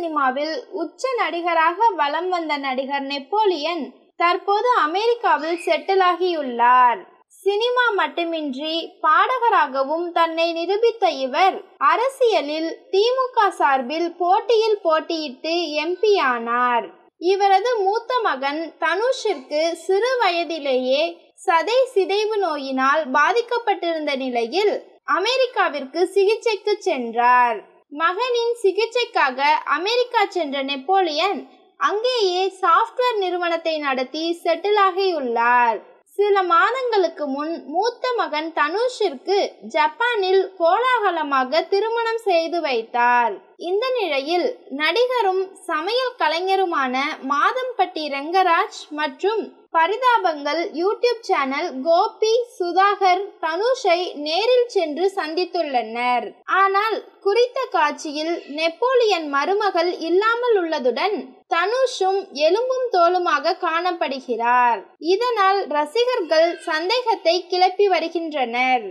சினிமாவில் உச்ச நடிகராக வலம் வந்த நடிகர் நெப்போலியன் தற்போது அமெரிக்காவில் செட்டில் ஆகியுள்ளார். சினிமா மட்டுமின்றி பாடகராகவும் தன்னை நிரூபித்த இவர் அரசியலில் திமுக சார்பில் போட்டியிட்டு எம்பி ஆனார். இவரது மூத்த மகன் தனுஷிற்கு சிறு வயதிலேயே சதை சிதைவு நோயினால் பாதிக்கப்பட்டிருந்த நிலையில் அமெரிக்காவிற்கு சிகிச்சைக்கு சென்றார். மகனின் சிகிச்சைக்காக அமெரிக்கா சென்ற நெப்போலியன் அங்கேயே சாப்ட்வேர் நிறுவனத்தை நடத்தி செட்டில் ஆகியுள்ளார். சில மாதங்களுக்கு முன் மூத்த மகன் தனுஷிற்கு ஜப்பானில் கோலாகலமாக திருமணம் செய்து வைத்தார். இந்த நிலையில் நடிகரும் சமையல் கலைஞருமான மாதம்பட்டி ரெங்கராஜ் மற்றும் பரிதாபங்கள் யூடியூப் சேனல் கோபி சுதாகர் தனுஷை நேரில் சென்று சந்தித்துள்ளனர். ஆனால் குறித்த காட்சியில் நெப்போலியன் மருமகள் இல்லாமல் உள்ளதுடன் தனுஷும் எலும்பும் தோலுமாக காணப்படுகிறார். இதனால் ரசிகர்கள் சந்தேகத்தை கிளப்பி வருகின்றனர்.